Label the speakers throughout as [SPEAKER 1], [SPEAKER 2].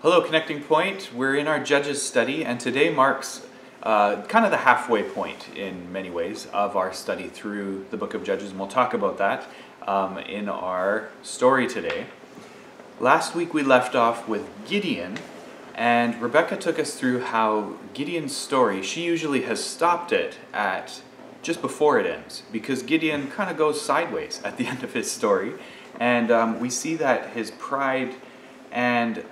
[SPEAKER 1] Hello, Connecting Point. We're in our Judges study, and today marks kind of the halfway point in many ways of our study through the book of Judges, and we'll talk about that in our story today. Last week we left off with Gideon, and Rebecca took us through how Gideon's story, she usually has stopped it at just before it ends, because Gideon kind of goes sideways at the end of his story, and we see that his pride and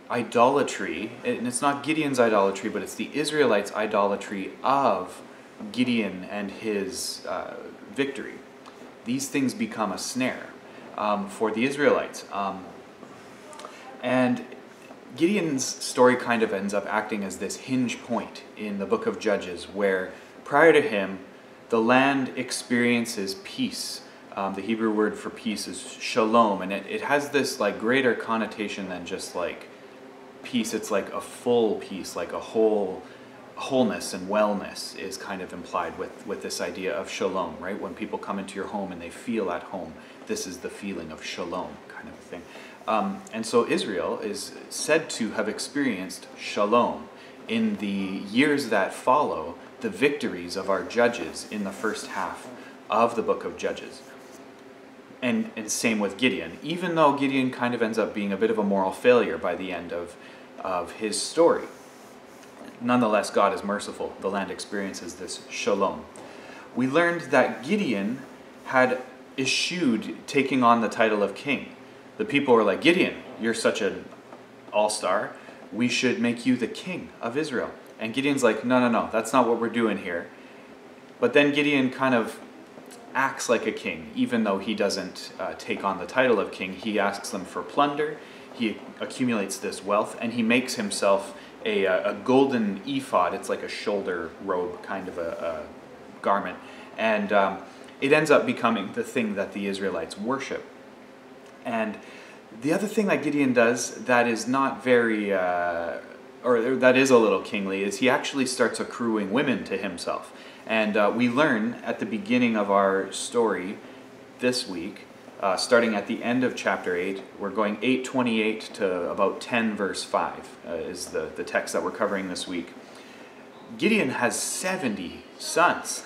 [SPEAKER 1] idolatry, and it's not Gideon's idolatry, but it's the Israelites' idolatry of Gideon and his victory. These things become a snare for the Israelites. And Gideon's story kind of ends up acting as this hinge point in the book of Judges, where prior to him, the land experiences peace. The Hebrew word for peace is shalom, and it has this like greater connotation than just like peace. It's like a full peace, like a wholeness and wellness is kind of implied with this idea of shalom, right? When people come into your home and they feel at home, this is the feeling of shalom kind of a thing. And so Israel is said to have experienced shalom in the years that follow the victories of our judges in the first half of the book of Judges. And same with Gideon, even though Gideon kind of ends up being a bit of a moral failure by the end of his story. Nonetheless, God is merciful. The land experiences this shalom. We learned that Gideon had eschewed taking on the title of king. The people were like, Gideon, you're such an all-star. We should make you the king of Israel. And Gideon's like, no, that's not what we're doing here. But then Gideon kind of acts like a king, even though he doesn't take on the title of king. He asks them for plunder, he accumulates this wealth, and he makes himself a golden ephod. It's like a shoulder robe kind of a garment, and it ends up becoming the thing that the Israelites worship. And the other thing that Gideon does that is not very, or that is a little kingly, is he actually starts accruing women to himself. And we learn at the beginning of our story this week, starting at the end of chapter 8, we're going 8:28 to about 10 verse 5 is the text that we're covering this week. Gideon has 70 sons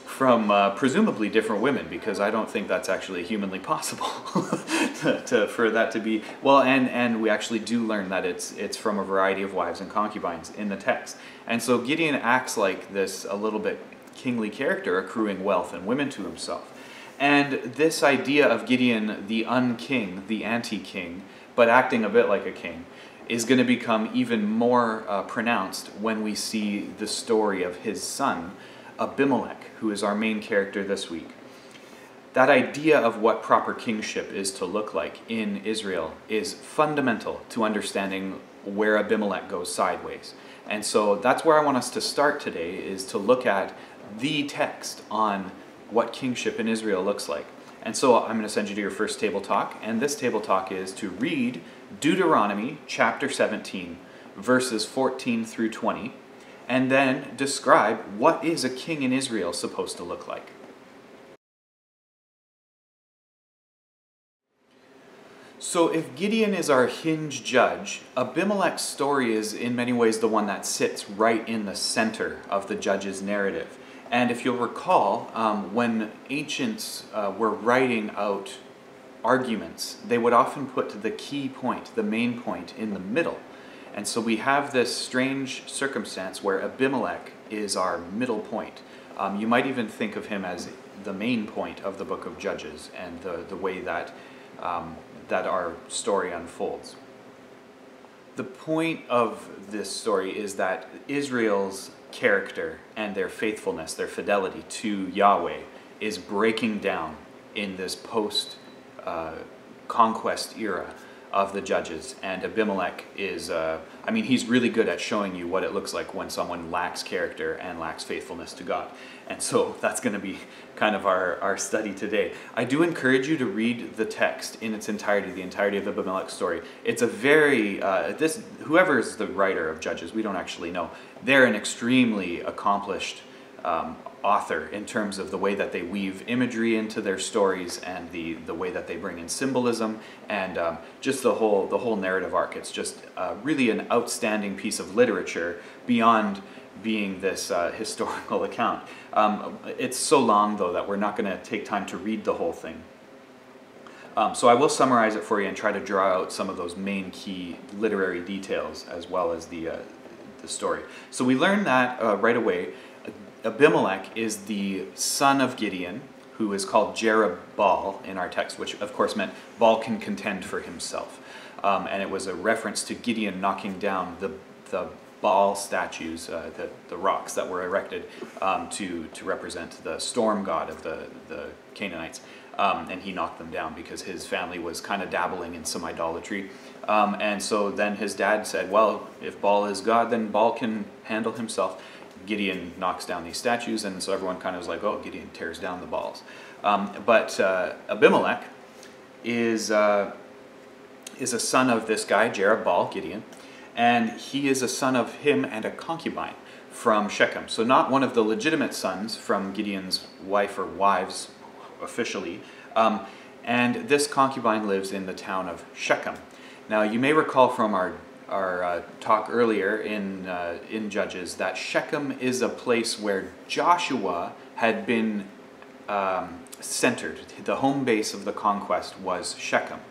[SPEAKER 1] from presumably different women, because I don't think that's actually humanly possible for that to be. Well, and we actually do learn that it's from a variety of wives and concubines in the text. And so Gideon acts like this a little bit kingly character, accruing wealth and women to himself. And this idea of Gideon, the unking, the anti-king, but acting a bit like a king, is going to become even more pronounced when we see the story of his son, Abimelech, who is our main character this week. That idea of what proper kingship is to look like in Israel is fundamental to understanding where Abimelech goes sideways. And so that's where I want us to start today, is to look at the text on what kingship in Israel looks like. And so I'm going to send you to your first table talk, and this table talk is to read Deuteronomy chapter 17, verses 14 through 20, and then describe what is a king in Israel supposed to look like. So if Gideon is our hinge judge, Abimelech's story is in many ways the one that sits right in the center of the judge's narrative. And if you'll recall, when ancients were writing out arguments, they would often put the key point, the main point, in the middle. And so we have this strange circumstance where Abimelech is our middle point. You might even think of him as the main point of the book of Judges and the way that our story unfolds. The point of this story is that Israel's character and their faithfulness, their fidelity to Yahweh, is breaking down in this post-conquest era of the judges. And Abimelech is, he's really good at showing you what it looks like when someone lacks character and lacks faithfulness to God. And so that's going to be kind of our study today. I do encourage you to read the text in its entirety, the entirety of Abimelech's story. It's a very, whoever is the writer of Judges, we don't actually know. They're an extremely accomplished author in terms of the way that they weave imagery into their stories and the way that they bring in symbolism and just the whole narrative arc. It's just really an outstanding piece of literature beyond being this historical account. It's so long, though, that we're not going to take time to read the whole thing. So I will summarize it for you and try to draw out some of those main key literary details as well as the story. So we learn that right away. Abimelech is the son of Gideon, who is called Jerubbaal in our text, which of course meant Baal can contend for himself. And it was a reference to Gideon knocking down the Baal statues, the rocks that were erected to represent the storm god of the Canaanites. And he knocked them down because his family was kind of dabbling in some idolatry. And so then his dad said, well, if Baal is God, then Baal can handle himself. Gideon knocks down these statues, and so everyone kind of was like, oh, Gideon tears down the Baals. But Abimelech is a son of this guy, Jerubbaal, Gideon, and he is a son of him and a concubine from Shechem. So not one of the legitimate sons from Gideon's wife or wives, officially, and this concubine lives in the town of Shechem. Now you may recall from our talk earlier in Judges that Shechem is a place where Joshua had been centered. The home base of the conquest was Shechem,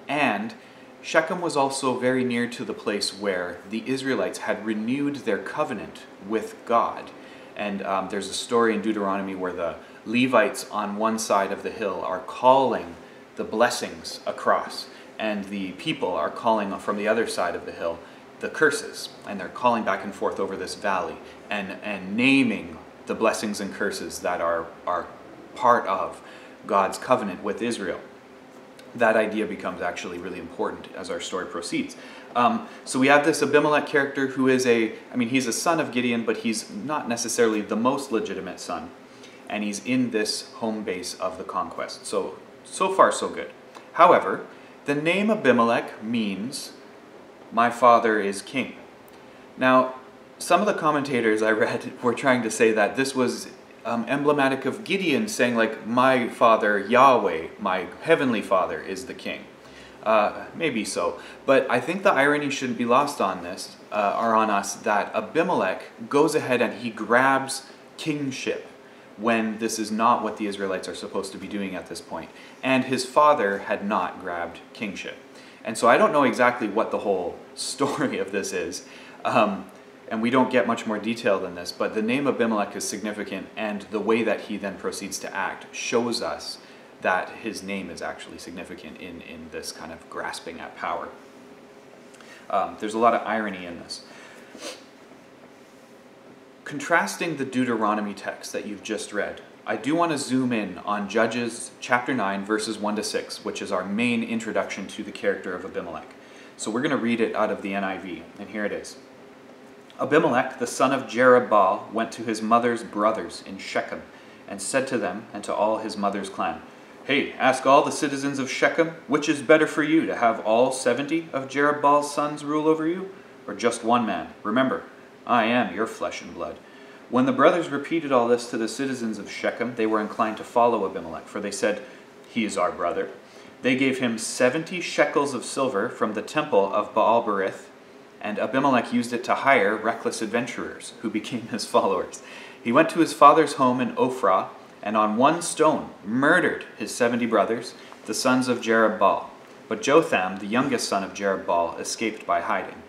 [SPEAKER 1] and Shechem was also very near to the place where the Israelites had renewed their covenant with God. And there's a story in Deuteronomy where the Levites on one side of the hill are calling the blessings across, and the people are calling from the other side of the hill the curses, and they're calling back and forth over this valley and naming the blessings and curses that are part of God's covenant with Israel. That idea becomes actually really important as our story proceeds. So we have this Abimelech character who is he's a son of Gideon, but he's not necessarily the most legitimate son. And he's in this home base of the conquest. So far so good. However, the name Abimelech means, my father is king. Now, some of the commentators I read were trying to say that this was emblematic of Gideon saying, like, my father Yahweh, my heavenly father, is the king. Maybe so. But I think the irony shouldn't be lost on this, or on us, that Abimelech goes ahead and he grabs kingship when this is not what the Israelites are supposed to be doing at this point. And his father had not grabbed kingship. And so I don't know exactly what the whole story of this is. And we don't get much more detail than this, but the name Abimelech is significant, and the way that he then proceeds to act shows us that his name is actually significant in this kind of grasping at power. There's a lot of irony in this. Contrasting the Deuteronomy text that you've just read, I do want to zoom in on Judges chapter 9, verses 1 to 6, which is our main introduction to the character of Abimelech. So we're going to read it out of the NIV, and here it is. Abimelech, the son of Jerubbaal, went to his mother's brothers in Shechem, and said to them and to all his mother's clan, Hey, ask all the citizens of Shechem, which is better for you, to have all 70 of Jerubbaal's sons rule over you, or just one man? Remember, I am your flesh and blood. When the brothers repeated all this to the citizens of Shechem, they were inclined to follow Abimelech, for they said, He is our brother. They gave him 70 shekels of silver from the temple of Baal-berith, and Abimelech used it to hire reckless adventurers, who became his followers. He went to his father's home in Ophrah, and on one stone murdered his 70 brothers, the sons of Jerubbaal. But Jotham, the youngest son of Jerubbaal, escaped by hiding.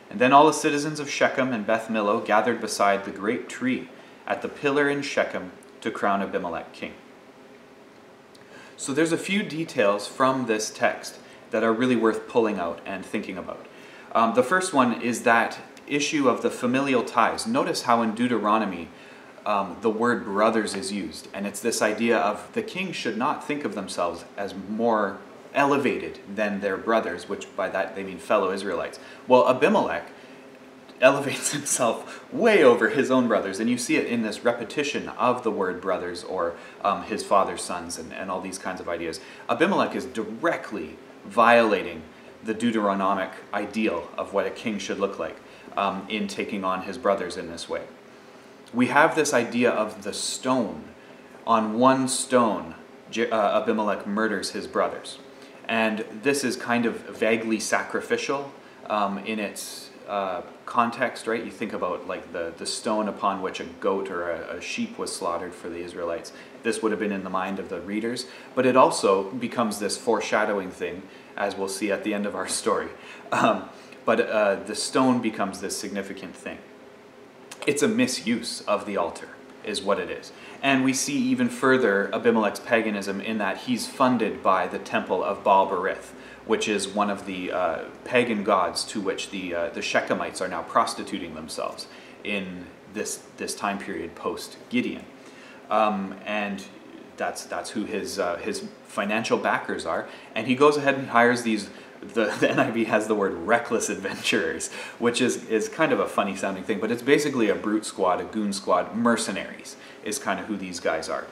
[SPEAKER 1] And then all the citizens of Shechem and Beth Millo gathered beside the great tree at the pillar in Shechem to crown Abimelech king. So there's a few details from this text that are really worth pulling out and thinking about. The first one is that issue of the familial ties. Notice how in Deuteronomy the word brothers is used, and it's this idea of the king should not think of themselves as more elevated than their brothers, which by that they mean fellow Israelites. Well, Abimelech elevates himself way over his own brothers, and you see it in this repetition of the word brothers or his father's sons and all these kinds of ideas. Abimelech is directly violating the Deuteronomic ideal of what a king should look like in taking on his brothers in this way. we have this idea of the stone. On one stone, Abimelech murders his brothers. And this is kind of vaguely sacrificial in its context, right? You think about like the stone upon which a goat or a sheep was slaughtered for the Israelites. This would have been in the mind of the readers, but it also becomes this foreshadowing thing, as we'll see at the end of our story. But the stone becomes this significant thing. It's a misuse of the altar, is what it is. And we see even further Abimelech's paganism in that he's funded by the temple of Baal Berith, which is one of the pagan gods to which the Shechemites are now prostituting themselves in this time period post Gideon, and that's who his financial backers are. And he goes ahead and hires these. The NIV has the word reckless adventurers, which is kind of a funny sounding thing, but it's basically a brute squad, a goon squad, mercenaries is kind of who these guys are.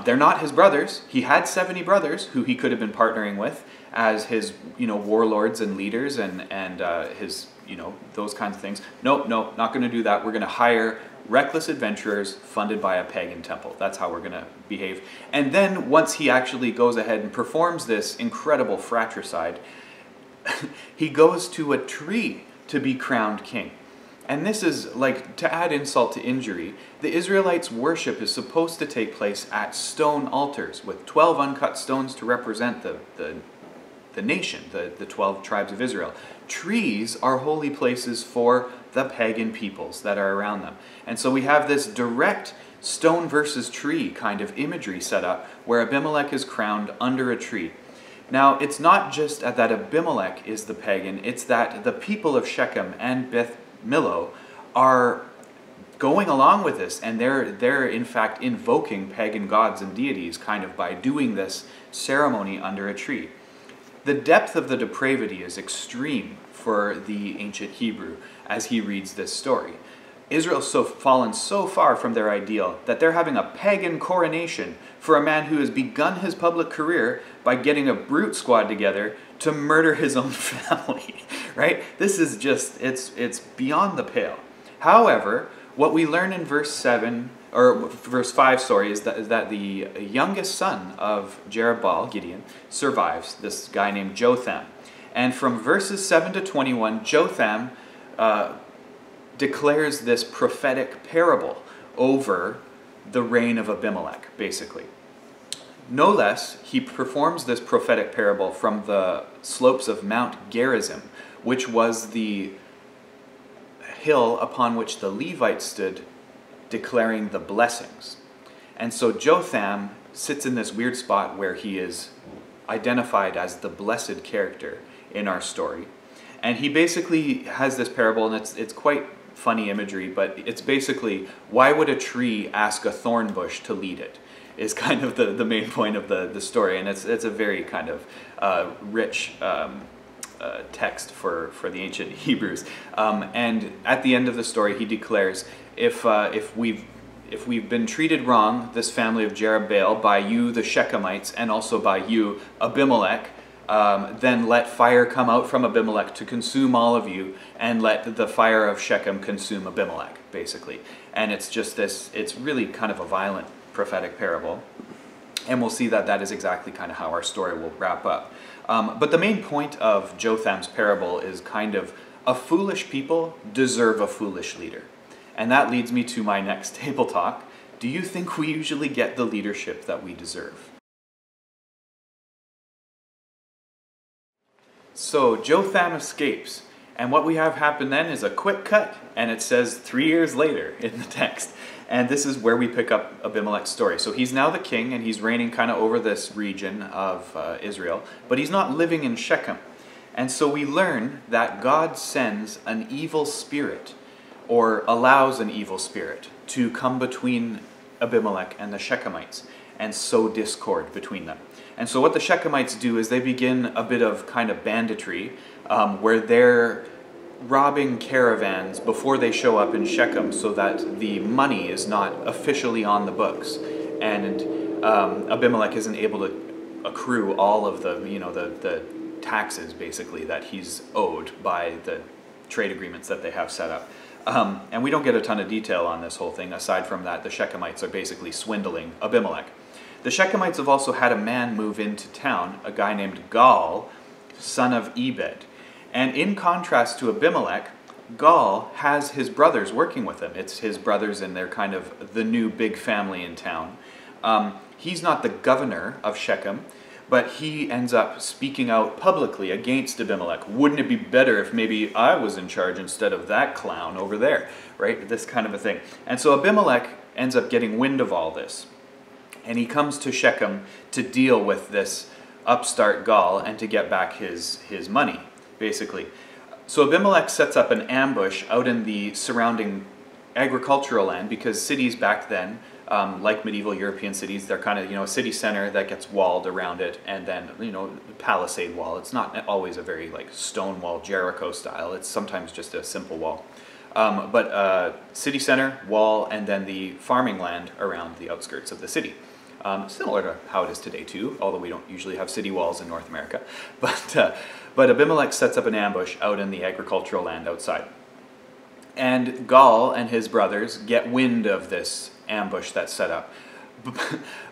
[SPEAKER 1] They're not his brothers. He had 70 brothers who he could have been partnering with as his, warlords and leaders and his, those kinds of things. Nope, not going to do that. We're going to hire reckless adventurers funded by a pagan temple. That's how we're going to behave. And then once he actually goes ahead and performs this incredible fratricide, he goes to a tree to be crowned king. And this is like, to add insult to injury, the Israelites' worship is supposed to take place at stone altars with 12 uncut stones to represent the nation, the 12 tribes of Israel. Trees are holy places for the pagan peoples that are around them. And so we have this direct stone versus tree kind of imagery set up where Abimelech is crowned under a tree. Now, it's not just that Abimelech is the pagan, it's that the people of Shechem and Beth Millo are going along with this, and they're in fact invoking pagan gods and deities kind of by doing this ceremony under a tree. The depth of the depravity is extreme for the ancient Hebrew as he reads this story. Israel's fallen so far from their ideal that they're having a pagan coronation for a man who has begun his public career by getting a brute squad together to murder his own family, right? This is just, it's beyond the pale. However, what we learn in verse 5, is that the youngest son of Jerubbaal, Gideon, survives, this guy named Jotham. And from verses 7 to 21, Jotham declares this prophetic parable over the reign of Abimelech, basically. No less, he performs this prophetic parable from the slopes of Mount Gerizim, which was the hill upon which the Levites stood declaring the blessings. And so Jotham sits in this weird spot where he is identified as the blessed character in our story. And he basically has this parable, and it's quite funny imagery, but it's basically, why would a tree ask a thorn bush to lead it, is kind of the main point of the story. And it's a very kind of rich text for the ancient Hebrews. And at the end of the story, he declares, if we've been treated wrong, this family of Jerubbaal, by you, the Shechemites, and also by you, Abimelech, then let fire come out from Abimelech to consume all of you, and let the fire of Shechem consume Abimelech, basically. And it's just this, it's really kind of a violent prophetic parable. And we'll see that is exactly kind of how our story will wrap up. But the main point of Jotham's parable is kind of, a foolish people deserve a foolish leader. And that leads me to my next table talk. Do you think we usually get the leadership that we deserve? So Jotham escapes, and what we have happen then is a quick cut, and it says 3 years later in the text. And this is where we pick up Abimelech's story. So he's now the king, and he's reigning kind of over this region of Israel, but he's not living in Shechem. And so we learn that God sends an evil spirit, or allows an evil spirit, to come between Abimelech and the Shechemites, and sow discord between them. And so what the Shechemites do is they begin a bit of kind of banditry, where they're robbing caravans before they show up in Shechem so that the money is not officially on the books. And Abimelech isn't able to accrue all of the taxes, basically, that he's owed by the trade agreements that they have set up. And we don't get a ton of detail on this whole thing. Aside from that, the Shechemites are basically swindling Abimelech. The Shechemites have also had a man move into town, a guy named Gaal, son of Ebed. And in contrast to Abimelech, Gaal has his brothers working with him. It's his brothers, and they're kind of the new big family in town. He's not the governor of Shechem, but he ends up speaking out publicly against Abimelech. Wouldn't it be better if maybe I was in charge instead of that clown over there, right? This kind of a thing. And so Abimelech ends up getting wind of all this. And he comes to Shechem to deal with this upstart Gaal and to get back his money, basically. So Abimelech sets up an ambush out in the surrounding agricultural land, because cities back then, like medieval European cities, they're kind of, a city center that gets walled around it, and then, palisade wall. It's not always a very stone wall, Jericho style. It's sometimes just a simple wall. But city center, wall, and then the farming land around the outskirts of the city. Similar to how it is today too, although we don't usually have city walls in North America. But Abimelech sets up an ambush out in the agricultural land outside. And Gaal and his brothers get wind of this ambush that's set up.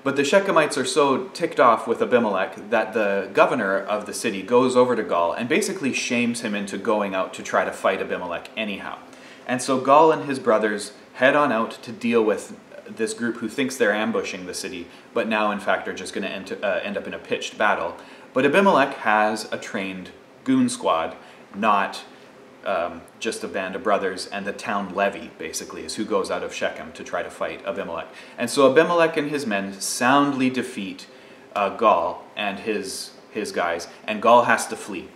[SPEAKER 1] But the Shechemites are so ticked off with Abimelech that the governor of the city goes over to Gaal and basically shames him into going out to try to fight Abimelech anyhow. And so Gaal and his brothers head on out to deal with this group who thinks they're ambushing the city, but now in fact are just going to end up in a pitched battle. But Abimelech has a trained goon squad, not just a band of brothers, and the town levy basically is who goes out of Shechem to try to fight Abimelech. And so Abimelech and his men soundly defeat Gaal and his guys, and Gaal has to flee.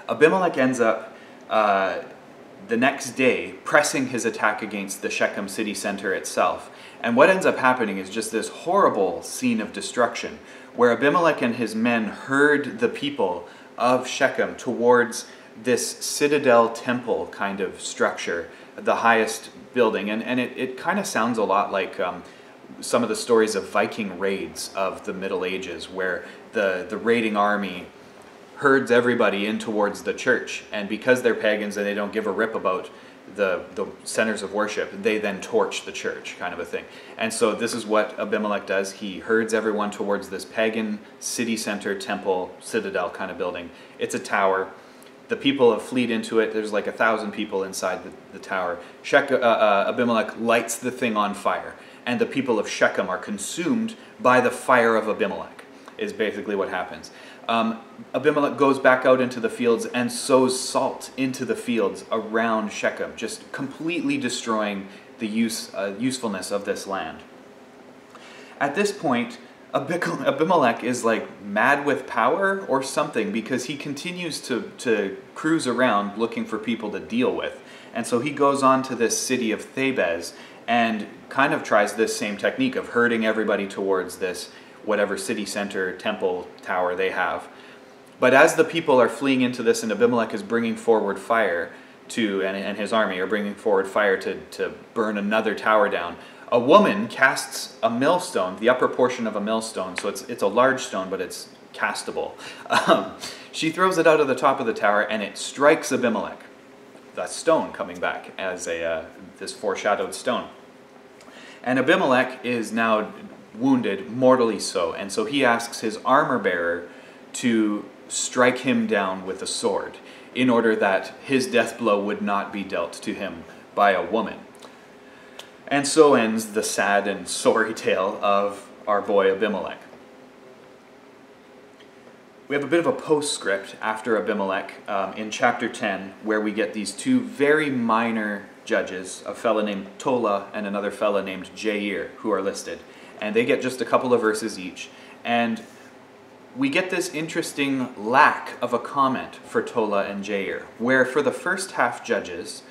[SPEAKER 1] Abimelech ends up the next day pressing his attack against the Shechem city center itself. And what ends up happening is just this horrible scene of destruction, where Abimelech and his men herd the people of Shechem towards this citadel temple kind of structure, the highest building. And it kind of sounds a lot like some of the stories of Viking raids of the Middle Ages, where the raiding army herds everybody in towards the church, and because they're pagans and they don't give a rip about the centers of worship, they then torch the church, kind of a thing. And so this is what Abimelech does. He herds everyone towards this pagan city center, temple, citadel kind of building. It's a tower. The people have fled into it. There's like 1,000 people inside the tower. Abimelech lights the thing on fire, and the people of Shechem are consumed by the fire of Abimelech, is basically what happens. Abimelech goes back out into the fields and sows salt into the fields around Shechem, just completely destroying the usefulness of this land. At this point, Abimelech is like mad with power or something, because he continues to cruise around looking for people to deal with. And so he goes on to this city of Thebez and kind of tries this same technique of herding everybody towards this whatever city center, temple, tower they have. But as the people are fleeing into this, and Abimelech is bringing forward fire and his army are bringing forward fire to burn another tower down, a woman casts a millstone, the upper portion of a millstone, so it's a large stone, but it's castable. She throws it out of the top of the tower, and it strikes Abimelech. That stone coming back as this foreshadowed stone. And Abimelech is now wounded, mortally so, and so he asks his armor bearer to strike him down with a sword in order that his death blow would not be dealt to him by a woman. And so ends the sad and sorry tale of our boy Abimelech. We have a bit of a postscript after Abimelech in chapter 10, where we get these two very minor judges, a fella named Tola and another fella named Jair, who are listed. And they get just a couple of verses each. And we get this interesting lack of a comment for Tola and Jair, where for the first half judges,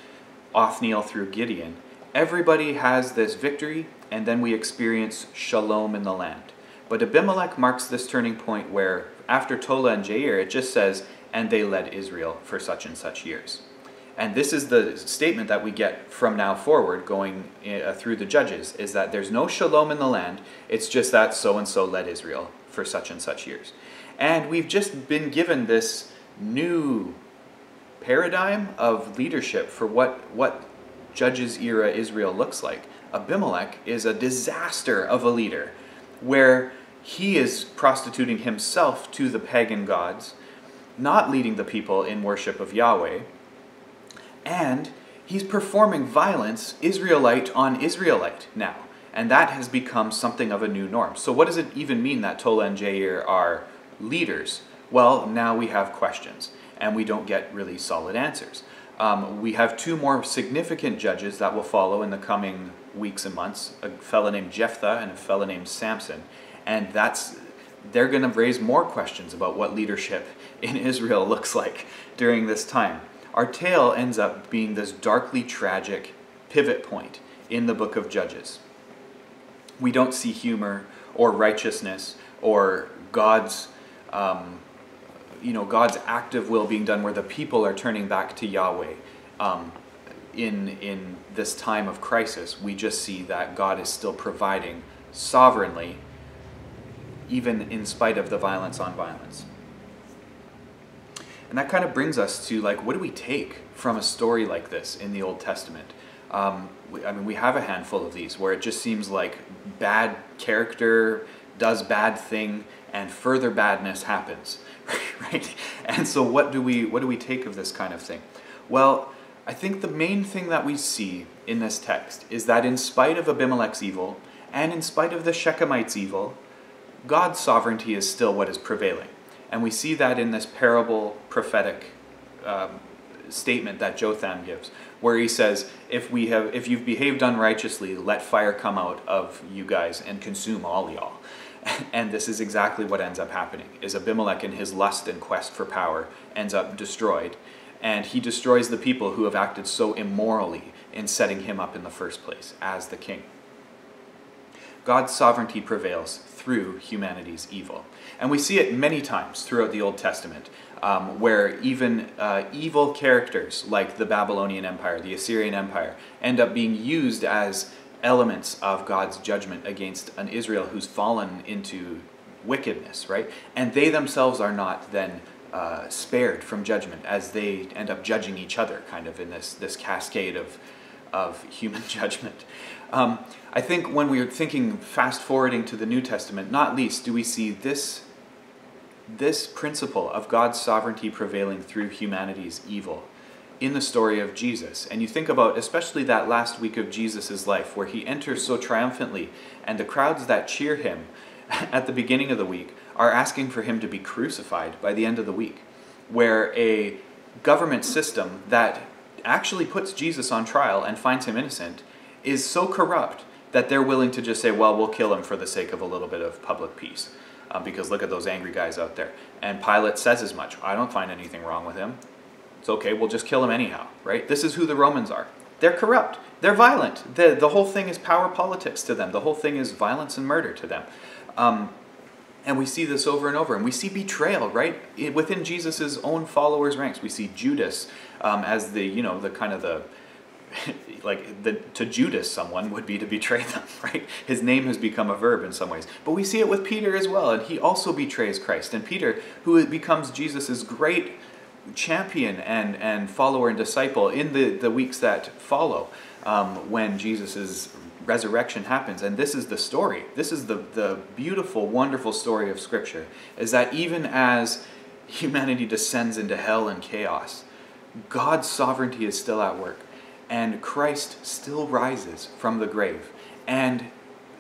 [SPEAKER 1] Othniel through Gideon, everybody has this victory, and then we experience shalom in the land. But Abimelech marks this turning point where, after Tola and Jair, it just says, and they led Israel for such and such years. And this is the statement that we get from now forward, going through the judges, is that there's no shalom in the land, it's just that so-and-so led Israel for such and such years. And we've just been given this new paradigm of leadership for what Judges era Israel looks like. Abimelech is a disaster of a leader, where he is prostituting himself to the pagan gods, not leading the people in worship of Yahweh, and he's performing violence Israelite on Israelite now. And that has become something of a new norm. So what does it even mean that Tola and Jair are leaders? Well, now we have questions, and we don't get really solid answers. We have two more significant judges that will follow in the coming weeks and months, a fellow named Jephthah and a fellow named Samson. And they're going to raise more questions about what leadership in Israel looks like during this time. Our tale ends up being this darkly tragic pivot point in the book of Judges. We don't see humor or righteousness or God's active will being done where the people are turning back to Yahweh. In this time of crisis, we just see that God is still providing sovereignly, even in spite of the violence on violence. And that kind of brings us to, like, what do we take from a story like this in the Old Testament? We have a handful of these where it just seems like bad character does bad thing and further badness happens, right? And so what do we take of this kind of thing? Well, I think the main thing that we see in this text is that in spite of Abimelech's evil and in spite of the Shechemites' evil, God's sovereignty is still what is prevailing. And we see that in this parable prophetic statement that Jotham gives, where he says, if you've behaved unrighteously, let fire come out of you guys and consume all y'all. And this is exactly what ends up happening, is Abimelech in his lust and quest for power ends up destroyed. And he destroys the people who have acted so immorally in setting him up in the first place as the king. God's sovereignty prevails through humanity's evil. And we see it many times throughout the Old Testament, where even evil characters like the Babylonian Empire, the Assyrian Empire, end up being used as elements of God's judgment against an Israel who's fallen into wickedness, right? And they themselves are not then spared from judgment as they end up judging each other, kind of in this cascade of human judgment. I think when we're thinking fast forwarding to the New Testament, not least do we see this principle of God's sovereignty prevailing through humanity's evil in the story of Jesus. And you think about especially that last week of Jesus' life where he enters so triumphantly and the crowds that cheer him at the beginning of the week are asking for him to be crucified by the end of the week, where a government system that actually puts Jesus on trial and finds him innocent is so corrupt that they're willing to just say, well, we'll kill him for the sake of a little bit of public peace, because look at those angry guys out there. And Pilate says as much. I don't find anything wrong with him. It's okay, we'll just kill him anyhow, right? This is who the Romans are. They're corrupt. They're violent. The whole thing is power politics to them. The whole thing is violence and murder to them. And we see this over and over. And we see betrayal, right? Within Jesus' own followers' ranks. We see Judas as to Judas someone would be to betray them, right? His name has become a verb in some ways. But we see it with Peter as well. And he also betrays Christ. And Peter, who becomes Jesus' great champion and follower and disciple in the weeks that follow when Jesus' resurrection happens. And this is the story. This is the beautiful, wonderful story of Scripture, is that even as humanity descends into hell and chaos, God's sovereignty is still at work, and Christ still rises from the grave. And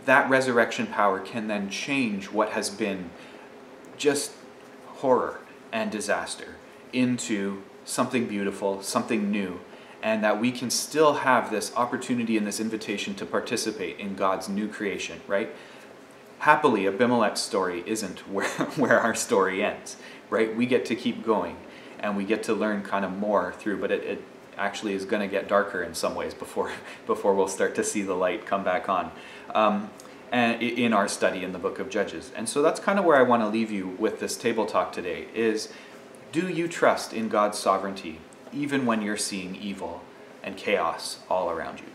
[SPEAKER 1] that resurrection power can then change what has been just horror and disaster into something beautiful, something new, and that we can still have this opportunity and this invitation to participate in God's new creation, right? Happily, Abimelech's story isn't where our story ends, right? We get to keep going, and we get to learn kind of more through, but it actually is going to get darker in some ways before we'll start to see the light come back on and in our study in the book of Judges. And so that's kind of where I want to leave you with this table talk today is, do you trust in God's sovereignty even when you're seeing evil and chaos all around you?